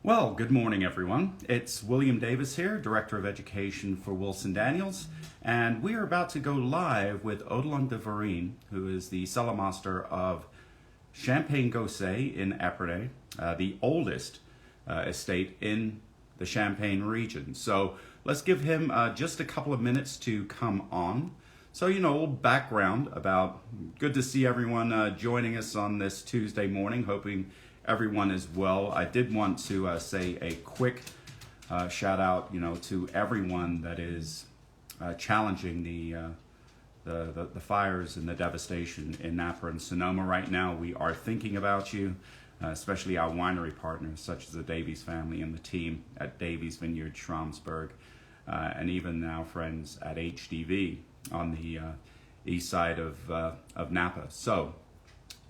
Well, good morning, everyone. It's William Davis here, Director of Education for Wilson Daniels, and we are about to go live with Odilon de Varine, who is the cellar master of Champagne Gosset in Epernay, the oldest estate in the Champagne region. So let's give him just a couple of minutes to come on. So, background about good to see everyone joining us on this Tuesday morning, hoping everyone is well. I did want to say a quick shout out, to everyone that is challenging the fires and the devastation in Napa and Sonoma right now. We are thinking about you, especially our winery partners, such as the Davies family and the team at Davies Vineyard Schramsberg, and even our friends at HDV on the east side of Napa. So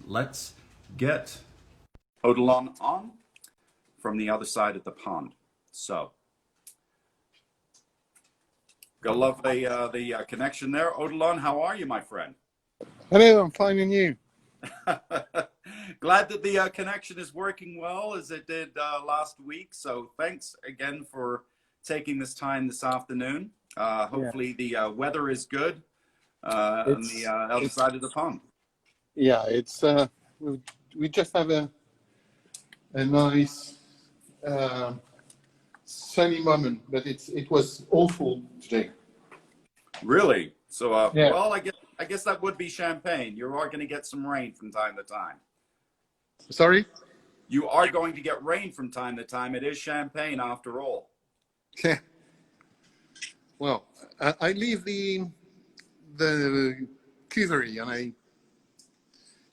let's get Odilon on from the other side of the pond. So, gotta love the connection there. Odilon, how are you, my friend? Hello, I'm fine, and you? Glad that the connection is working well as it did last week. So thanks again for taking this time this afternoon. Hopefully the weather is good on the other side of the pond. Yeah, it's we just have a nice sunny moment, but it was awful today. Really? So, Yeah. well, I guess that would be Champagne. You are going to get some rain from time to time. Sorry? You are going to get rain from time to time. It is Champagne after all. Yeah. Well, I leave the cuvery, and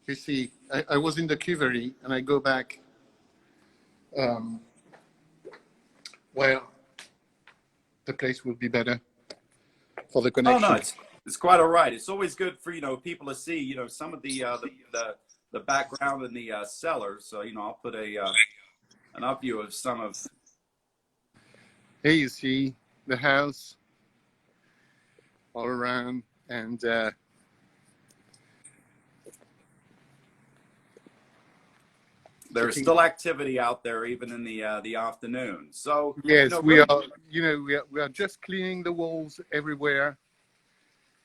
you see, I was in the cuvery, and I go back. Well, the place will be better for the connection. Oh no, it's quite all right. It's always good for people to see some of the background in the cellar. So I'll put an up view of some of. Here you see the house all around, and there's still activity out there even in the afternoon. So yes, we are. We are just cleaning the walls everywhere,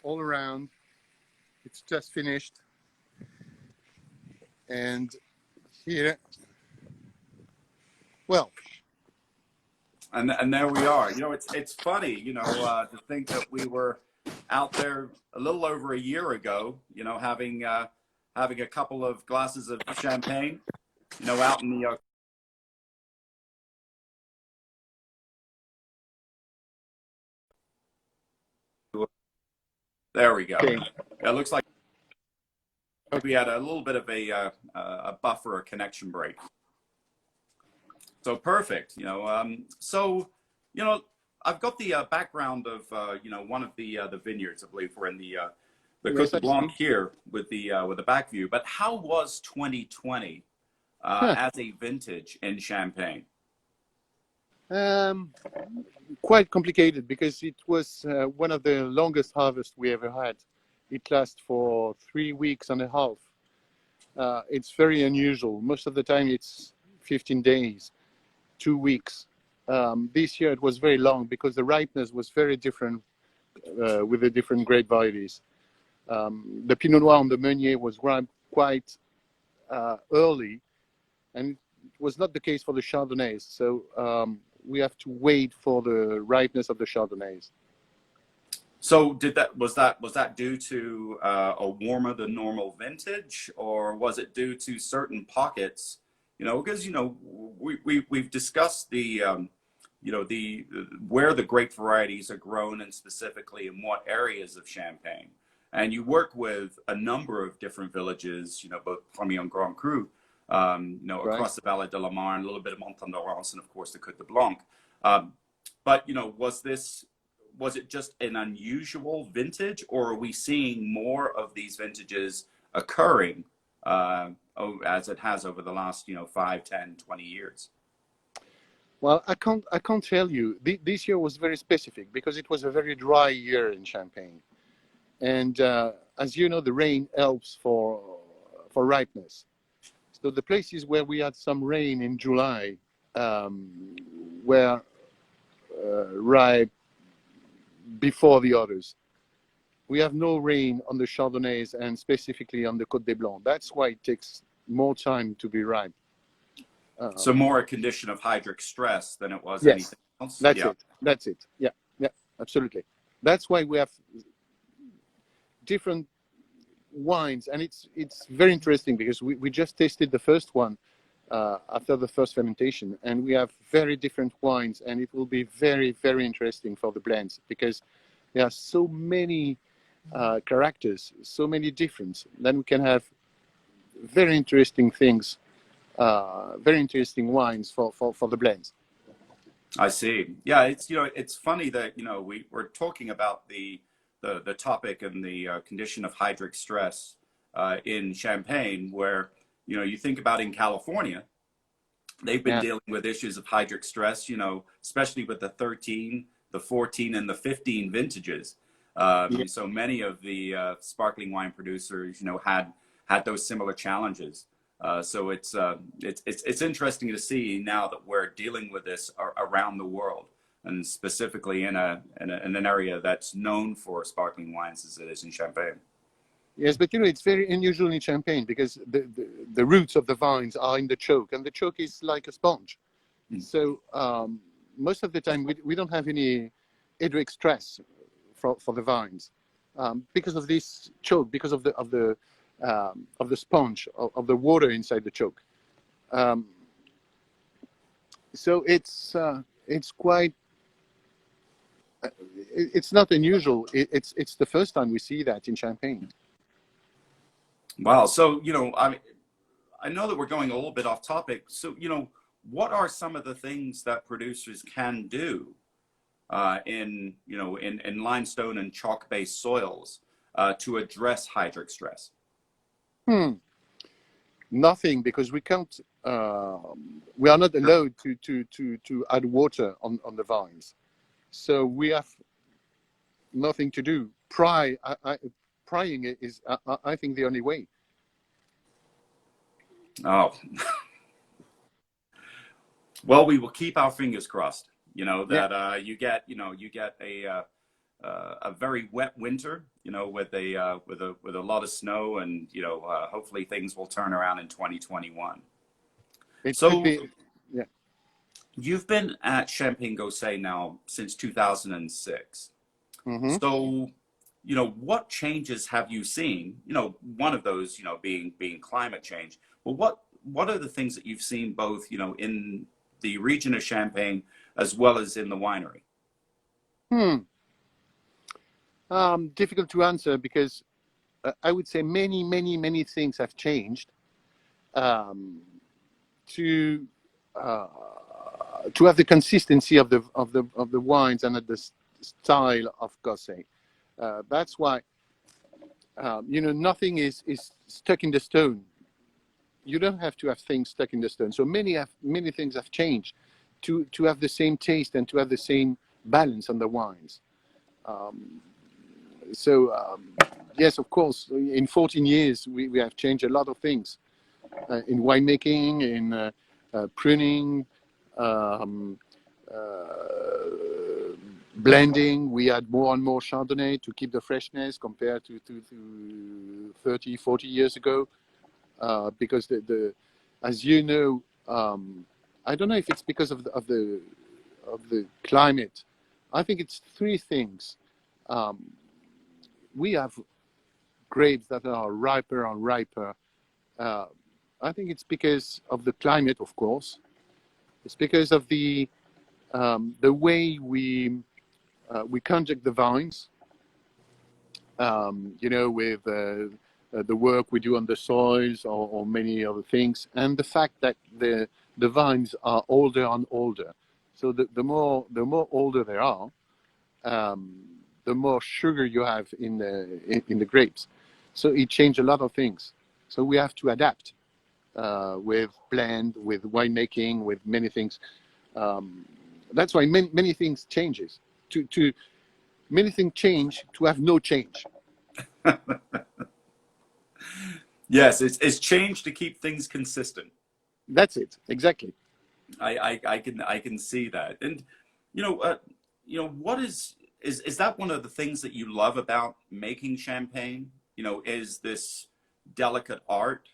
all around. It's just finished, and here, well, and there we are. It's funny, to think that we were out there a little over a year ago, having a couple of glasses of champagne, out in the there we go. okay. It looks like we had a little bit of a buffer, a connection break. So perfect. So I've got the background of one of the vineyards. I believe we're in the Côte Blanc here with the back view. But how was 2020 as a vintage in Champagne? Quite complicated because it was one of the longest harvests we ever had. It lasted for 3 weeks and a half. It's very unusual. Most of the time it's 15 days, 2 weeks. This year it was very long because the ripeness was very different with the different grape varieties. The Pinot Noir and the Meunier was ripe quite early, and it was not the case for the Chardonnays. So we have to wait for the ripeness of the Chardonnays. So was that due to a warmer than normal vintage, or was it due to certain pockets? Because we've discussed the where the grape varieties are grown, and specifically in what areas of Champagne. And you work with a number of different villages, both Premier and Grand Cru, across the Vallée de la Marne, a little bit of Montagne-d'Orance, and of course the Côte de Blanc. But was it just an unusual vintage, or are we seeing more of these vintages occurring as it has over the last 5, 10, 20 years? Well, I can't tell you. This year was very specific because it was a very dry year in Champagne, and as you know, the rain helps for ripeness. So the places where we had some rain in July were ripe before the others. We have no rain on the Chardonnays and specifically on the Côte des Blancs. That's why it takes more time to be ripe. So more a condition of hydric stress than it was Yes, anything else. that's Yeah. it. That's it. Yeah, yeah, absolutely. That's why we have different wines, and it's very interesting because we just tasted the first one after the first fermentation, and we have very different wines, and it will be very, very interesting for the blends because there are so many characters, so many difference. Then we can have very interesting things, very interesting wines for the blends. I see. Yeah, it's it's funny that we're talking about the topic and the condition of hydric stress in Champagne, where you think about in California, they've been Yeah, dealing with issues of hydric stress, especially with the 13, the 14, and the 15 vintages. yeah. So many of the sparkling wine producers, had those similar challenges. So it's interesting to see now that we're dealing with this around the world, and specifically in an area that's known for sparkling wines as it is in Champagne. Yes, but it's very unusual in Champagne because the roots of the vines are in the choke, and the choke is like a sponge. Mm. So most of the time we don't have any hydric stress for the vines because of this choke, because of the sponge of the water inside the choke. So it's quite. It's not unusual. It's the first time we see that in Champagne. Wow. So I know that we're going a little bit off topic. So what are some of the things that producers can do in limestone and chalk based soils to address hydric stress? Nothing, because we can't. We are not allowed to add water on the vines, so we have nothing to do. Prying is, I think, the only way. Oh, well, we will keep our fingers crossed. Yeah, That you get a very wet winter. With a lot of snow, and hopefully things will turn around in 2021. it could So be. Yeah. you've been at Champagne Gosset now since 2006. Mm-hmm. So what changes have you seen? One of those being climate change. Well, what are the things that you've seen both in the region of Champagne as well as in the winery? Difficult to answer because I would say many things have changed to have the consistency of the wines and the style of Gosset. That's why nothing is stuck in the stone. You don't have to have things stuck in the stone. So many things have changed to have the same taste and to have the same balance on the wines. Yes, of course, in 14 years we have changed a lot of things in winemaking, in pruning, blending. We add more and more Chardonnay to keep the freshness compared to 30, 40 years ago. Because as you know, I don't know if it's because of the climate. I think it's three things. We have grapes that are riper and riper. I think it's because of the climate, of course. It's because of the way we conduct the vines. With the work we do on the soils or many other things, and the fact that the vines are older and older. So the more older they are, the more sugar you have in the grapes. So it changed a lot of things. So we have to adapt with blend, with winemaking, with many things. That's why many things changes. To many things change to have no change. Yes, it's changed to keep things consistent. That's it, exactly. I can see that. And you know, what is that one of the things that you love about making champagne? You know, is this delicate art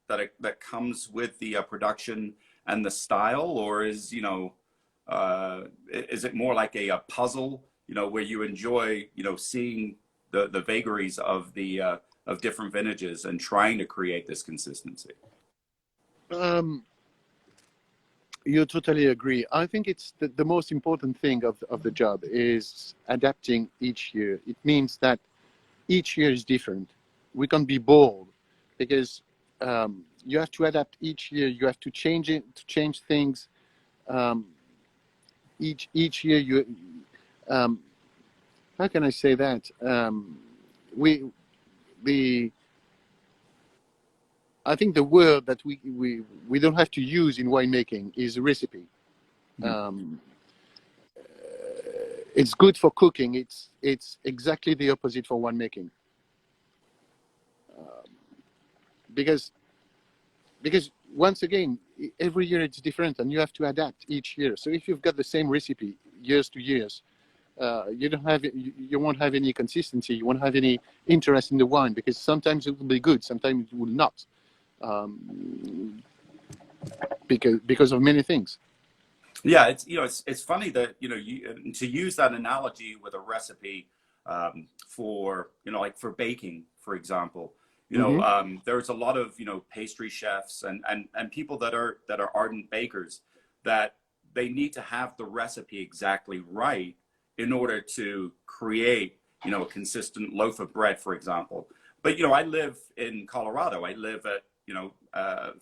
that comes with the production and the style, or is it more like a puzzle? You know, where you enjoy seeing the vagaries of different vintages and trying to create this consistency. Um, you totally agree. I think it's the most important thing of the job is adapting each year. It means that each year is different. We can't be bored because you have to adapt each year. You have to change it, to change things. Um, each year, you um, how can I say that? We the I think the word that we don't have to use in winemaking is recipe. Mhm. Um, it's good for cooking. It's exactly the opposite for winemaking because once again every year it's different and you have to adapt each year. So if you've got the same recipe years to years, you won't have any consistency. You won't have any interest in the wine because sometimes it will be good, sometimes it will not, um, because of many things. Yeah, it's funny that to use that analogy with a recipe for like for baking, for example. Hmm. There's a lot of pastry chefs and people that are ardent bakers that they need to have the recipe exactly right in order to create a consistent loaf of bread, for example. But I live in Colorado. I live at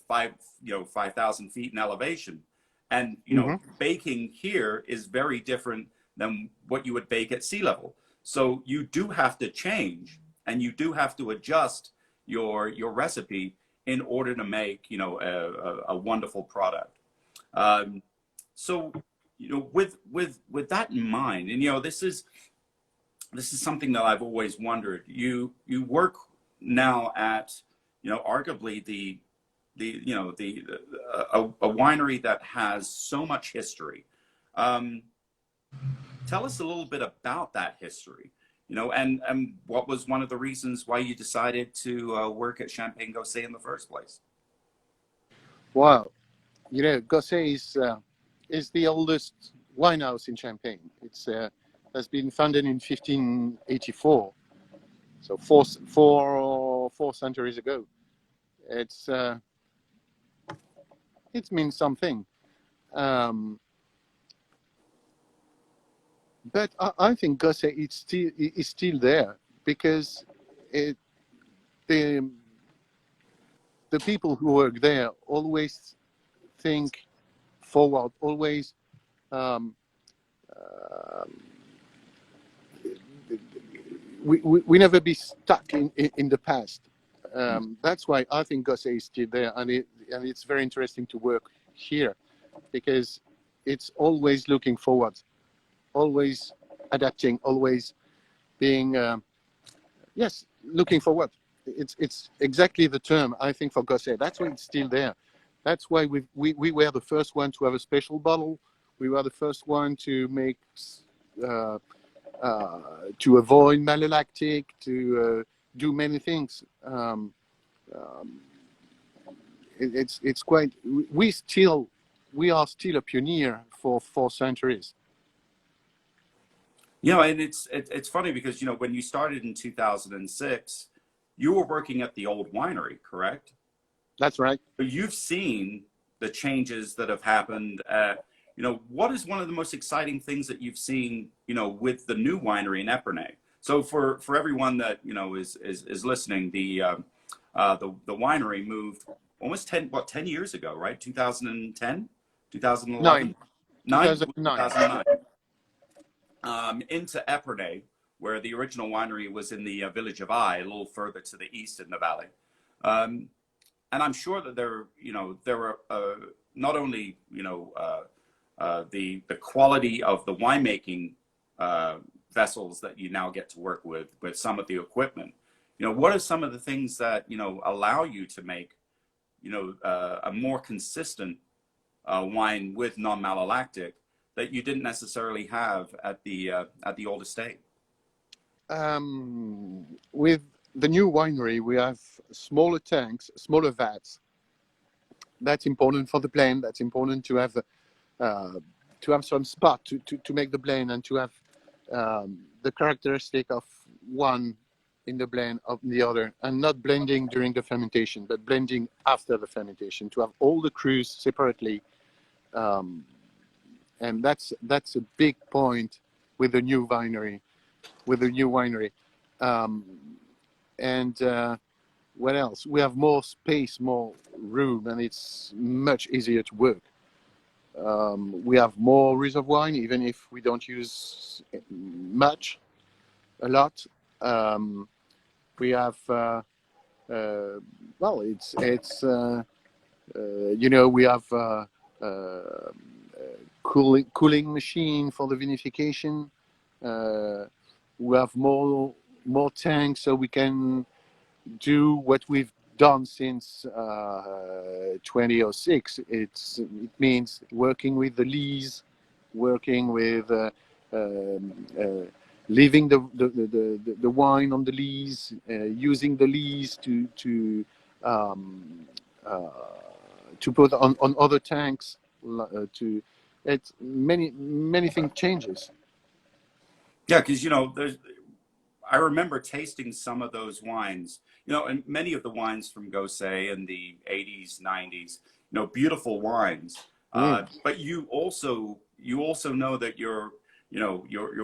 5,000 feet in elevation. And Hmm. baking here is very different than what you would bake at sea level. So you do have to change and you do have to adjust your recipe in order to make a wonderful product. Um, so with that in mind, and this is something that I've always wondered. You work now at arguably a winery that has so much history. Um, Tell us a little bit about that history, and what was one of the reasons why you decided to work at Champagne Gosset in the first place. Wow, Gosset is the oldest wine house in Champagne. It's has been founded in 1584, so four centuries ago. It's it means something. Um, but I think Gosset is still there because it, the the people who work there always think forward, always um, uh, we never be stuck in the past. That's why I think Gosset is still there, and it's very interesting to work here because it's always looking forward, always adapting, always being yes, looking forward. It's exactly the term I think for Gosset. That's why it's still there. That's why we were the first one to have a special bottle. We were the first one to make uh, to avoid malolactic, to do many things. Um, it's quite. We are still a pioneer for 4 centuries. And it's funny because when you started in 2006, you were working at the old winery, correct? That's right. But you've seen the changes that have happened at, what is one of the most exciting things that you've seen, with the new winery in Epernay? So for everyone that, is listening, the winery moved almost 10 years ago, right? 2010, 2011, Nine, 9, 2009. 2009, into Epernay, where the original winery was in the village of Eye, a little further to the east in the valley. Um, and I'm sure that there were not only the quality of the winemaking vessels that you now get to work with some of the equipment. What are some of the things that allow you to make a more consistent wine with non-malolactic that you didn't necessarily have at the old estate? With the new winery, we have smaller tanks, smaller vats. That's important for the blend. That's important to have some spot to make the blend and to have the characteristic of one in the blend of the other, and not blending during the fermentation, but blending after the fermentation to have all the crus separately. And that's a big point with the new winery. And what else? We have more space, more room, and it's much easier to work. We have more reserve wine, even if we don't use much, a lot. We have, well, we have cooling machine for the vinification. We have more tanks, so we can do what we've done since 2006. It means working with the lees, working with leaving the wine on the lees, using the lees to put on other tanks. It's many things changes. Yeah, because I remember tasting some of those wines, and many of the wines from Gosset in the 80s, 90s, beautiful wines. But you also know that you're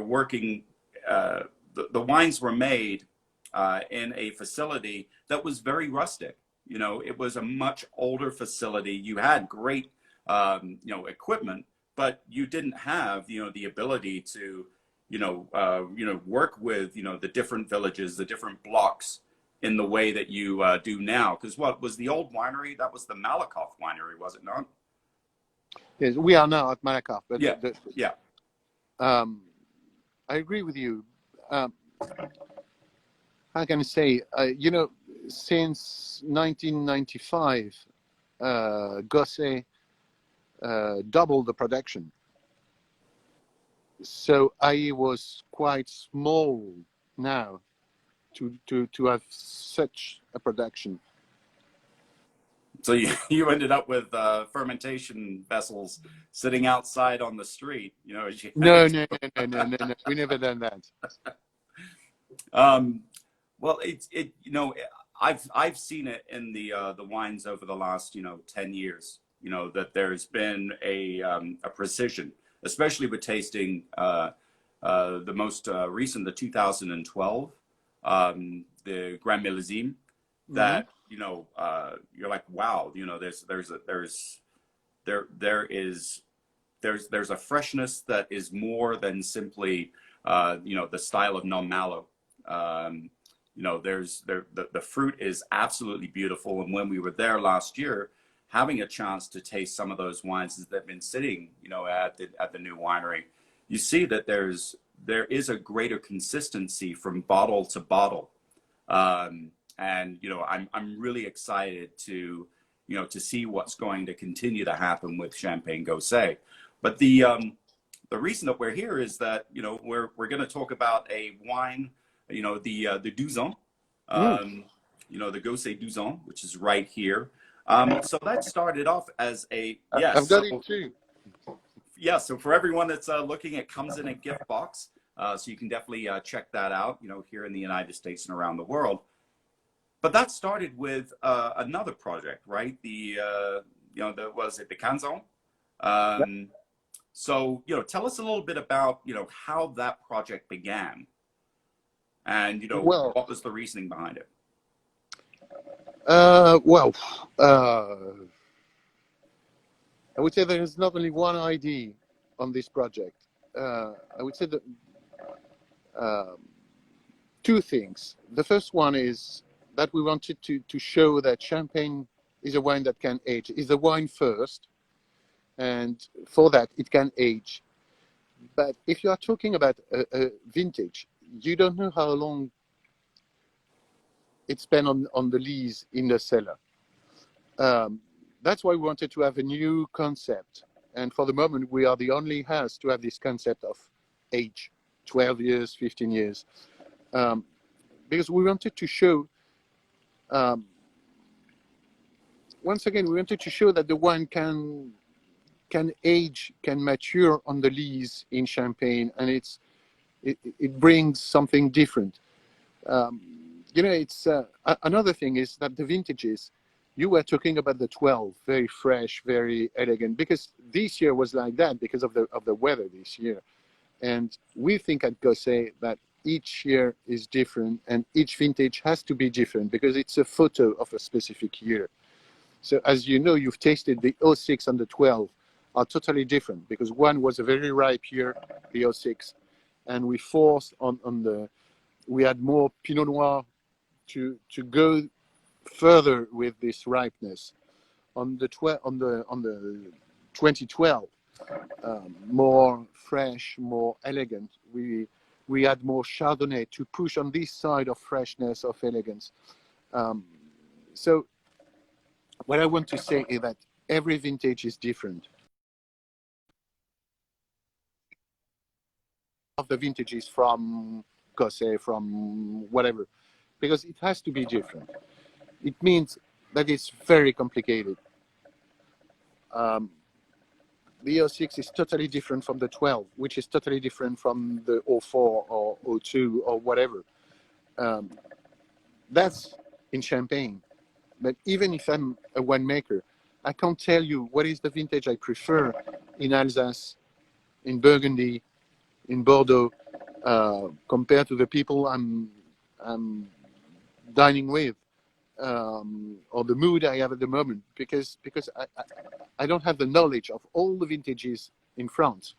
working. The wines were made in a facility that was very rustic. It was a much older facility. You had great, equipment, but you didn't have, the ability to work with, the different villages, the different blocks in the way that you do now. Because what was the old winery? That was the Malakoff winery, was it not? Yes, we are now at Malakoff. But yeah. I agree with you. How can I say? Since 1995, Gosset doubled the production. So I was quite small now to have such a production. So you ended up with fermentation vessels sitting outside on the street, No. We never done that. Well, I've seen it in the wines over the last 10 years. That there's been a precision, especially with tasting the most recent, the 2012, the Grand Millésime, that you're like, wow, there's a freshness that is more than simply the style of non-malo. The fruit is absolutely beautiful, and when we were there last year, having a chance to taste some of those wines that have been sitting, at the new winery, you see that there is a greater consistency from bottle to bottle, and I'm really excited to see what's going to continue to happen with Champagne Gosset. But the reason that we're here is that we're going to talk about a wine, the 12 ans, the Gosset 12 ans, which is right here. So that started off as a I've got it too. Yeah, so for everyone that's looking, it comes in a gift box, so you can definitely check that out. Here in the United States and around the world. But that started with another project, right? The was it the 15 ans? So tell us a little bit about how that project began, and what was the reasoning behind it? I would say there is not only one idea on this project. I would say that two things. The first one is that we wanted to show that champagne is a wine that can age. It's a wine first, and for that it can age. But if you are talking about a vintage, you don't know how long it's been on the lees in the cellar. that's why we wanted to have a new concept. And for the moment, we are the only house to have this concept of age, 12 years, 15 years. Because we wanted to show, once again, we wanted to show that the wine can age, can mature on the lees in Champagne, and it brings something different. It's another thing is that the vintages, you were talking about the 12, very fresh, very elegant, because this year was like that because of the weather this year. And we think at Gosset that each year is different and each vintage has to be different because it's a photo of a specific year. So as you know, you've tasted the 06 and the 12 are totally different because one was a very ripe year, the 06, and we forced we had more Pinot Noir to go further with this ripeness. On the 2012, more fresh, more elegant. We had more Chardonnay to push on this side of freshness, of elegance. So what I want to say is that every vintage is different. Of the vintages from Gosset, from whatever, because it has to be different. It means that it's very complicated. The 06 is totally different from the 12, which is totally different from the 04 or 02 or whatever. That's in Champagne. But even if I'm a winemaker, I can't tell you what is the vintage I prefer in Alsace, in Burgundy, in Bordeaux, compared to the people I'm dining with, or the mood I have at the moment, because I don't have the knowledge of all the vintages in France.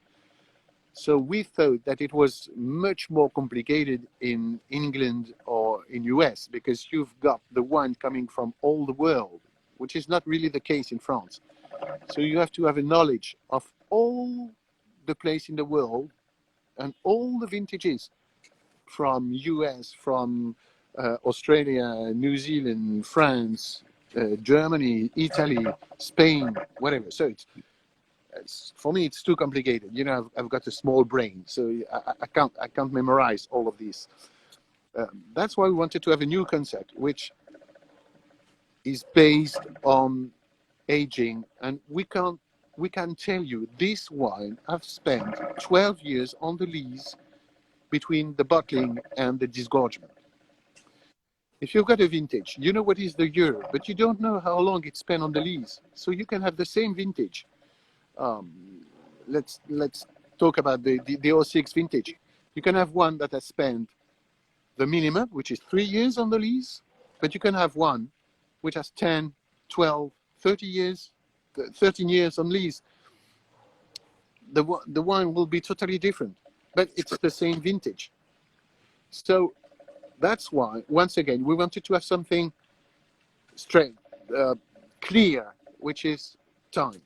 So we thought that it was much more complicated in England or in US because you've got the wine coming from all the world, which is not really the case in France. So you have to have a knowledge of all the place in the world and all the vintages from US, from Australia, New Zealand, France, Germany, Italy, Spain, whatever. So for me, it's too complicated. You know, I've got a small brain, so I can't memorize all of these. That's why we wanted to have a new concept, which is based on aging, and we can tell you this wine I've spent 12 years on the lees between the bottling and the disgorgement. If you've got a vintage, you know what is the year, but you don't know how long it's spent on the lees. So you can have the same vintage. Let's talk about the 06 vintage. You can have one that has spent the minimum, which is 3 years on the lease, but you can have one which has 10, 12, 30 years, 13 years on lease. The wine will be totally different, but it's the same vintage. So that's why, once again, we wanted to have something straight, clear, which is time.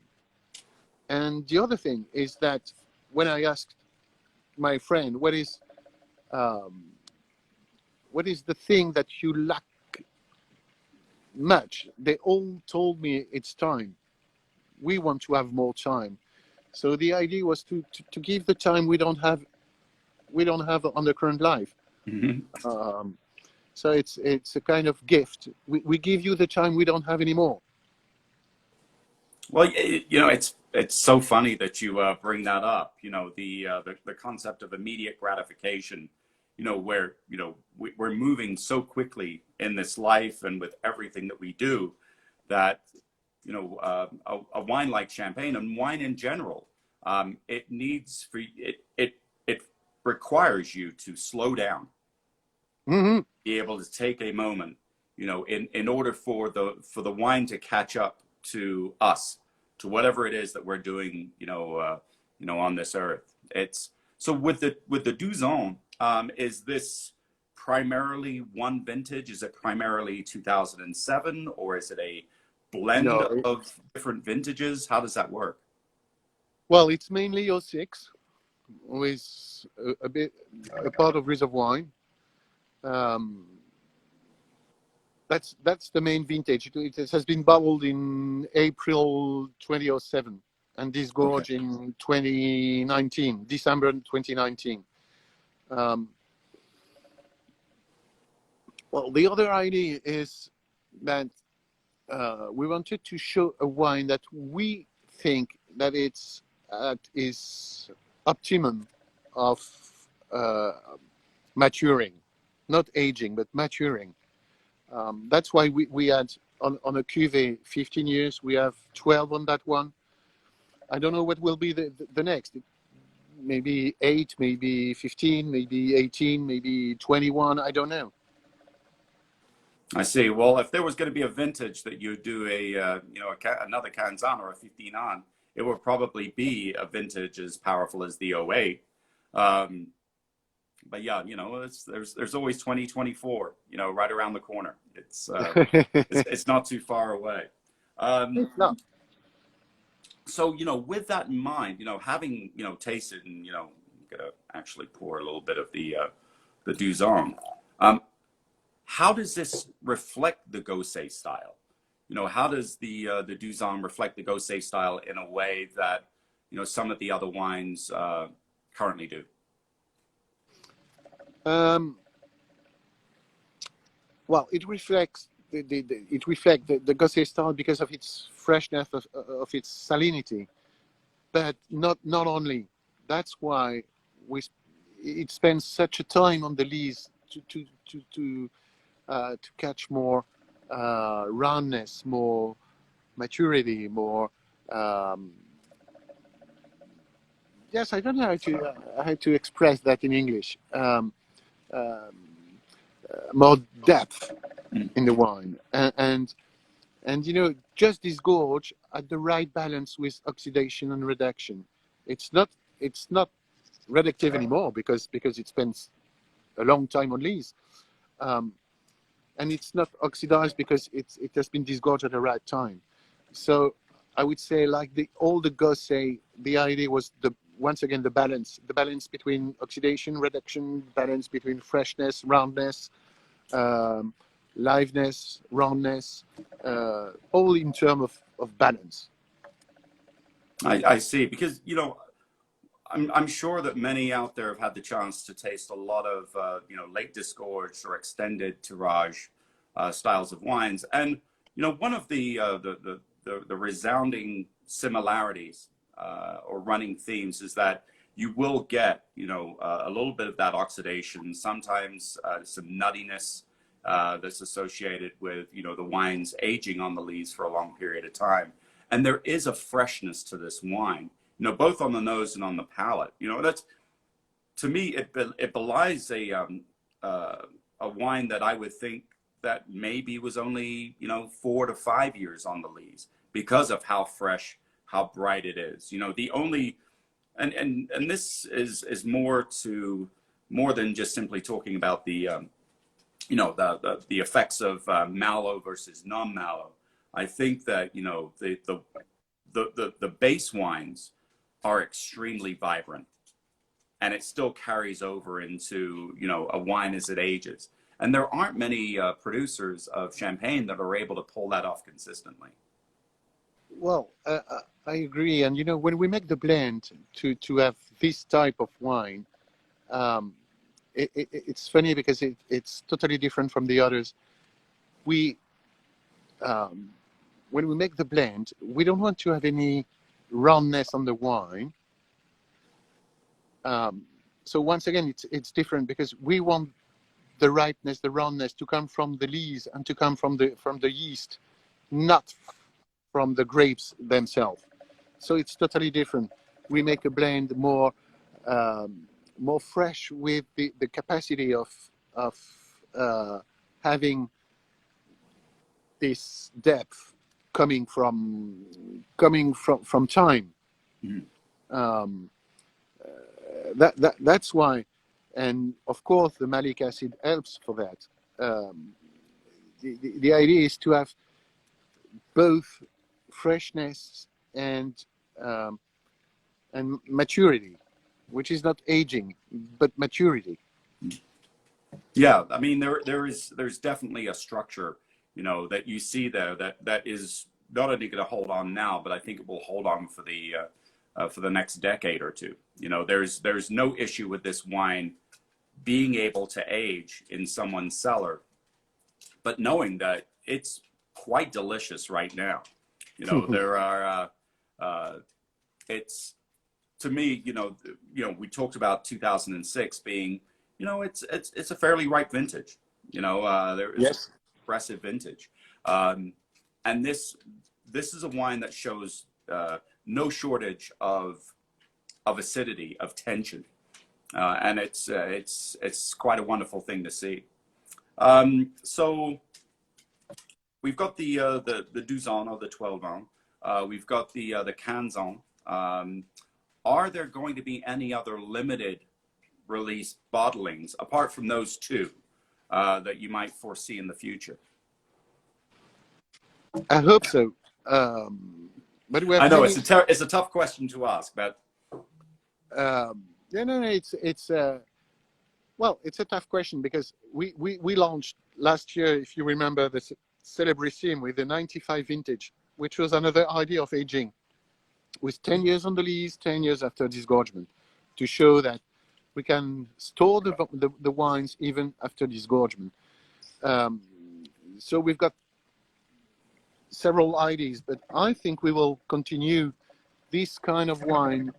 And the other thing is that when I asked my friend, what is the thing that you lack much? They all told me it's time. We want to have more time. So the idea was to give the time we don't have on the current life. Mm-hmm. So it's a kind of gift. We give you the time we don't have anymore. Well, you know, it's so funny that you bring that up. You know, the concept of immediate gratification. You know, where we're moving so quickly in this life and with everything that we do, that a wine like Champagne and wine in general, it requires you to slow down, mm-hmm. Be able to take a moment, in order for the wine to catch up to us, to whatever it is that we're doing, on this earth. It's so with the 12 ans, is this primarily one vintage? Is it primarily 2007, or is it a blend of different vintages? How does that work? Well, it's mainly 06 with a part of Reserve Wine. that's the main vintage. It has been bottled in April 2007 and disgorged in 2019, December 2019. Um, well, the other idea is that we wanted to show a wine that we think that it's at its optimum of uh, maturing, not aging, but maturing. That's why we had on a cuvee 15 years. We have 12 on that one. I don't know what will be the next. Maybe 8, maybe 15, maybe 18, maybe 21. I don't know. I see. Well, if there was going to be a vintage that you do another Canzano or a 15 on, it would probably be a vintage as powerful as the '08. Um, but yeah, there's always 2024, right around the corner. It's not too far away. Um, No. so, with that in mind, having, tasted and, I'm gonna actually pour a little bit of the Duzon. How does this reflect the Gosset style? How does the Duzon reflect the Gosset style in a way that, some of the other wines currently do? Well, it reflects the Gosset style because of its freshness, of its salinity, but not only. That's why it spends such a time on the lees to catch more roundness, more maturity, more. Yes, I don't know how to express that in English. More depth in the wine, and just disgorge at the right balance with oxidation and reduction. It's not reductive anymore because it spends a long time on lees. And it's not oxidized because it has been disgorged at the right time. So I would say, like all the Gosset, the idea was once again the balance between oxidation, reduction, balance between freshness, roundness, liveness, roundness, all in terms of balance. I see, because I'm sure that many out there have had the chance to taste a lot of late disgorged or extended tirage styles of wines, and one of the resounding similarities or running themes is that you will get a little bit of that oxidation, sometimes some nuttiness that's associated with the wines aging on the lees for a long period of time, and there is a freshness to this wine. Both on the nose and on the palate. That's, to me, it belies a wine that I would think that maybe was only 4 to 5 years on the lees because of how fresh, how bright it is. The only and this is more than just simply talking about the the effects of mallow versus non-mallow. I think that the base wines are extremely vibrant, and it still carries over into a wine as it ages, and there aren't many producers of champagne that are able to pull that off consistently. Well, I agree, and when we make the blend to have this type of wine, it's funny because it's totally different from the others. We When we make the blend, we don't want to have any roundness on the wine. So once again, it's different because we want the ripeness, the roundness to come from the lees and to come from the yeast, not from the grapes themselves. So it's totally different. We make a blend more fresh with the capacity of having this depth coming from time. Mm-hmm. That's why, and of course the malic acid helps for that. The idea is to have both freshness and maturity, which is not aging but maturity. Yeah, I mean there's definitely a structure that you see there, that is not only going to hold on now, but I think it will hold on for the next decade or two. There's no issue with this wine being able to age in someone's cellar, but knowing that it's quite delicious right now. There are it's to me, we talked about 2006 being, it's a fairly ripe vintage. There is Yes. impressive vintage, and this is a wine that shows no shortage of acidity, of tension, and it's quite a wonderful thing to see. So we've got the Duzon or the 12 ans. We've got the Canzon. Are there going to be any other limited release bottlings apart from those two that you might foresee in the future? I hope so. But we have I know many, it's a tough question to ask, but yeah, no, it's well, it's a tough question because we launched last year, if you remember, the Celebrissime with the 95 vintage, which was another idea of aging, with 10 years on the lees, 10 years after disgorgement, to show that we can store the wines even after disgorgement. So we've got several ideas, but I think we will continue this kind of wine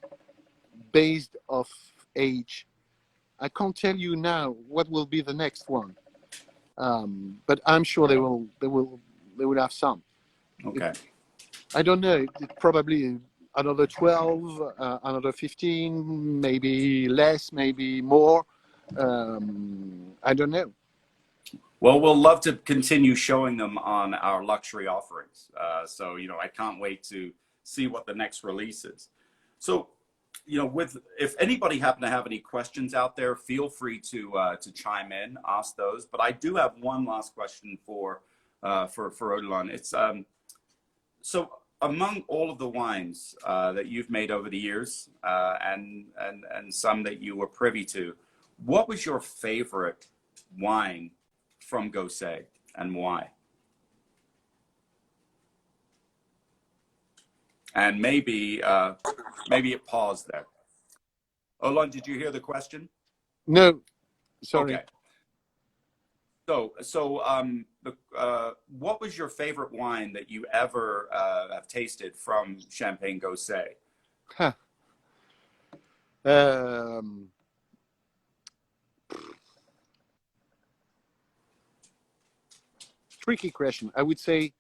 based off age. I can't tell you now what will be the next one, but I'm sure they will have some. okay. I don't know. It probably another 12, another 15, maybe less, maybe more. I don't know. Well, we'll love to continue showing them on our luxury offerings. So, I can't wait to see what the next release is. So, if anybody happen to have any questions out there, feel free to chime in, ask those. But I do have one last question for Odilon. It's so among all of the wines that you've made over the years, and some that you were privy to, what was your favorite wine from Gosset, and why? And maybe it paused there. Odilon, did you hear the question? No, sorry. Okay. So what was your favorite wine that you ever have tasted from Champagne Gosset? Huh. Tricky question. I would say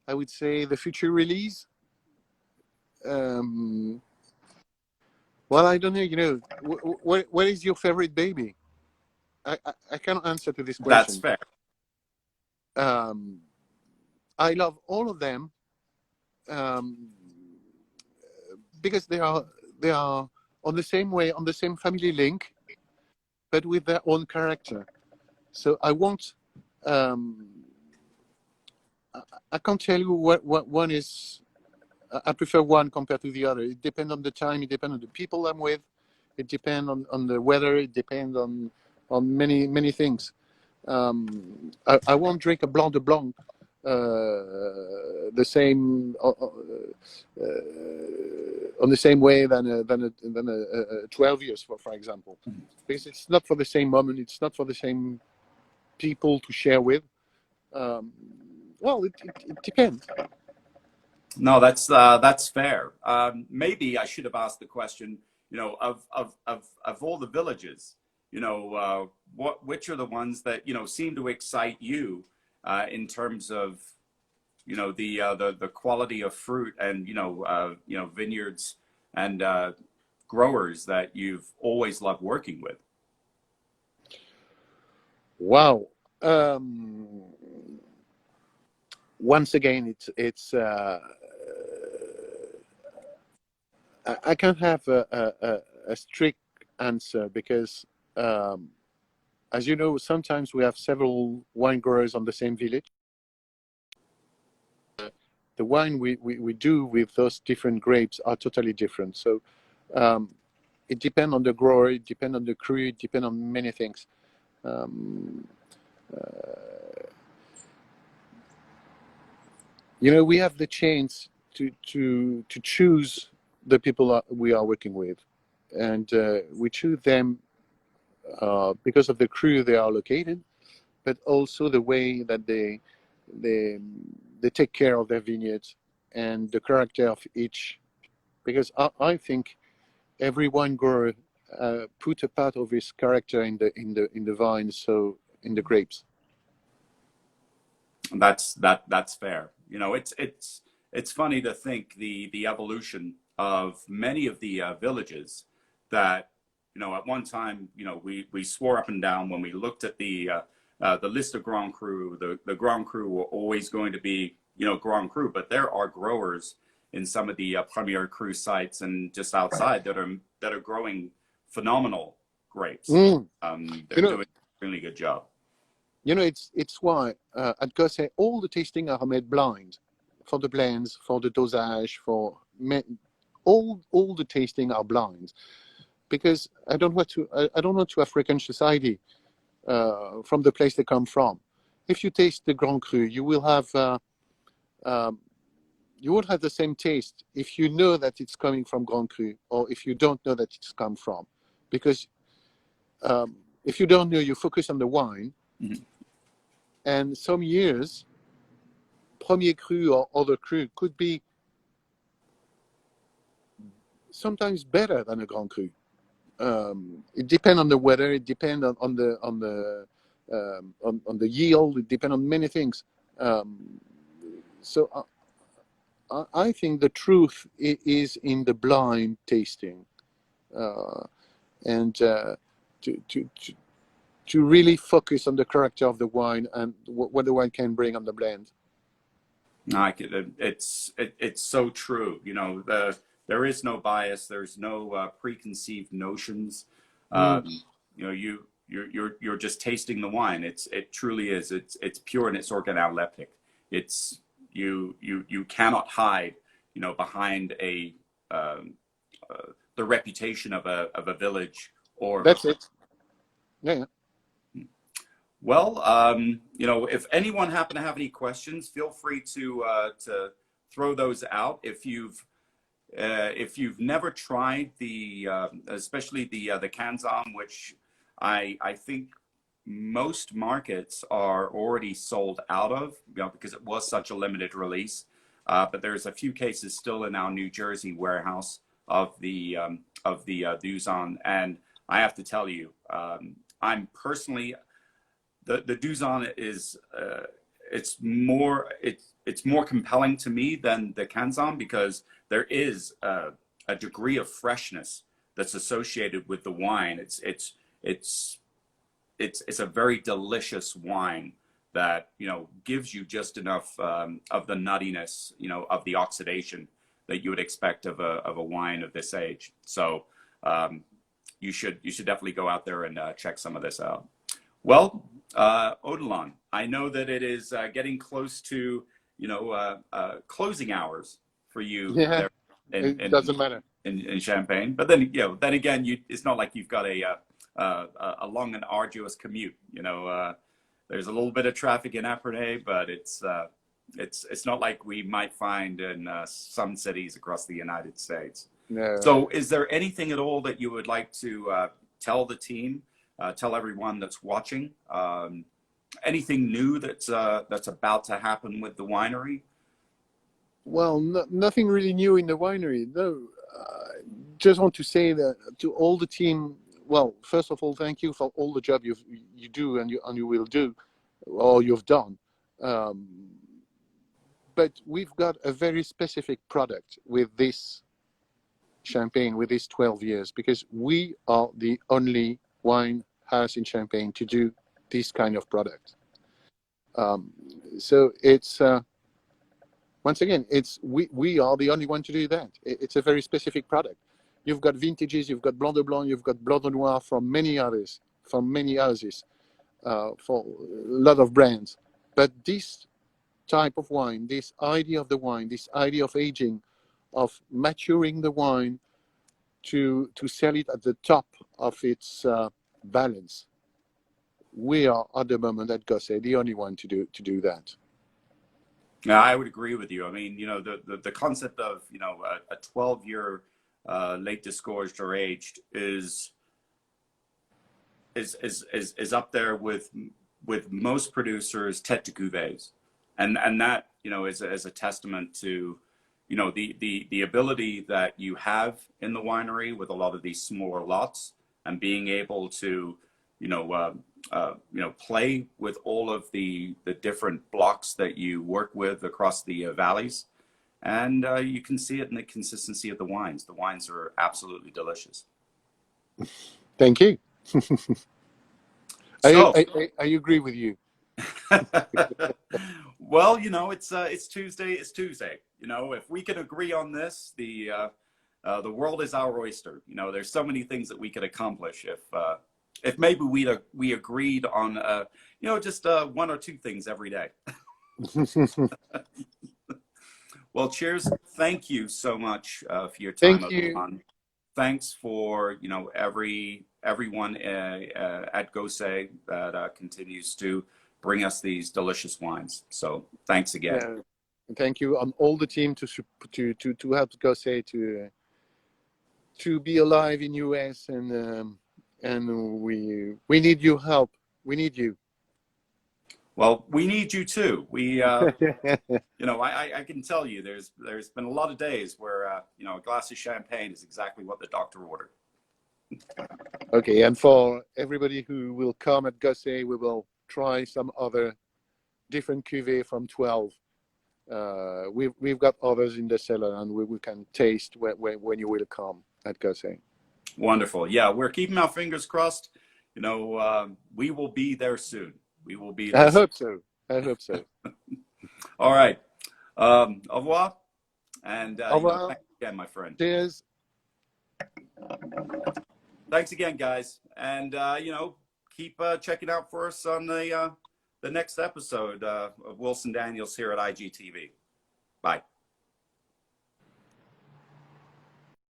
the future release. Well, I don't know. What is your favorite baby? I cannot answer to this That's question. fair. I love all of them because they are on the same way, on the same family link, but with their own character. So I won't. I can't tell you what one is. I prefer one compared to the other. It depends on the time. It depends on the people I'm with. It depends on the weather. It depends on many things. I won't drink a Blanc de Blanc the same on the same way than a 12 years for example, because it's not for the same moment. It's not for the same people to share with. Well, it depends. No, that's fair. Maybe I should have asked the question, of all the villages, which are the ones that seem to excite you in terms of the quality of fruit and vineyards and growers that you've always loved working with. Wow. Once again, it's I can't have a strict answer because, as you know, sometimes we have several wine growers on the same village. The wine we do with those different grapes are totally different. So it depends on the grower, it depends on the cru, it depends on many things. we have the chance to choose the people we are working with, and we choose them because of the crew they are located, but also the way that they they take care of their vineyards and the character of each. Because I think every wine grower put a part of his character in the vine, so in the grapes. That's fair. It's funny to think the evolution of many of the villages that at one time we swore up and down when we looked at the list of Grand Cru. The Grand Cru were always going to be Grand Cru, but there are growers in some of the Premier Cru sites and just outside that are growing phenomenal grapes. Mm. They're doing a really good job. It's why at Gosset all the tasting are made blind, for the blends, for the dosage, all the tasting are blind, because I don't want to African society from the place they come from. If you taste the Grand Cru, you will have you won't have the same taste if you know that it's coming from Grand Cru or if you don't know that it's come from, because if you don't know, you focus on the wine. Mm-hmm. And some years, Premier Cru or other cru could be sometimes better than a Grand Cru. It depends on the weather. It depends on the yield. It depends on many things. So I think the truth is in the blind tasting, and to really focus on the character of the wine and what the wine can bring on the blend. It's so true. There is no bias. There's no preconceived notions. You're just tasting the wine. It truly is. It's pure and it's organoleptic. It's you cannot hide behind the reputation of a village or. That's it. Yeah. Well, if anyone happen to have any questions, feel free to throw those out. If you've never tried especially the Canzon, which I think most markets are already sold out of, because it was such a limited release. But there's a few cases still in our New Jersey warehouse of the Duzon, and I have to tell you, I'm personally. The Duzon is it's more compelling to me than the Canzon, because there is a degree of freshness that's associated with the wine. It's a very delicious wine that gives you just enough of the nuttiness, of the oxidation that you would expect of a wine of this age. So you should definitely go out there and check some of this out. Well, Odilon, I know that it is getting close to closing hours for you. Yeah, there it doesn't matter in Champagne, but then again, it's not like you've got a long and arduous commute. There's a little bit of traffic in Epernay, but it's not like we might find in some cities across the United States. No. So, is there anything at all that you would like to tell the team? Tell everyone that's watching, anything new that's about to happen with the winery? Well, nothing really new in the winery. No, just want to say that to all the team. Well, first of all, thank you for all the job you do and you will do, or you've done. But we've got a very specific product with this champagne, with these 12 years, because we are the only wine house in Champagne to do this kind of product. So it's once again, we are the only one to do that. It's a very specific product. You've got vintages, you've got Blanc de Blanc, you've got Blanc de Noir from many others, from many houses, for a lot of brands. But this type of wine, this idea of the wine, this idea of aging, of maturing the wine to sell it at the top of its balance. We are at the moment at Gosset the only one to do that. Yeah, I would agree with you. I mean, the concept of, a 12-year late disgorged or aged is up there with most producers' tête de cuvées, and that is a testament to the ability that you have in the winery with a lot of these smaller lots and being able to play with all of the different blocks that you work with across the valleys, and you can see it in the consistency of the wines. The wines are absolutely delicious. Thank you. So, I agree with you. well, it's Tuesday. It's Tuesday. If we can agree on this, the world is our oyster. There's so many things that we could accomplish if maybe we agreed on just one or two things every day. Well, cheers. Thank you so much for your time, Thank you. Odilon. Thanks for everyone at Gosset that continues to bring us these delicious wines. So thanks again. Thank you on all the team to help Gosset to be alive in US, and we need your help. We need you. Well, we need you too. I can tell you, there's been a lot of days where a glass of champagne is exactly what the doctor ordered. Okay, and for everybody who will come at Gosset, we will try some other different cuvée from 12. We've got others in the cellar, and we can taste when you will come at Gosset. Wonderful. Yeah, we're keeping our fingers crossed. We will be there soon. We will be there. I hope so. I hope so. All right. Au revoir. And Au revoir. thanks again, my friend. Cheers. Thanks again, guys. And keep checking out for us on the next episode of Wilson Daniels here at IGTV. Bye.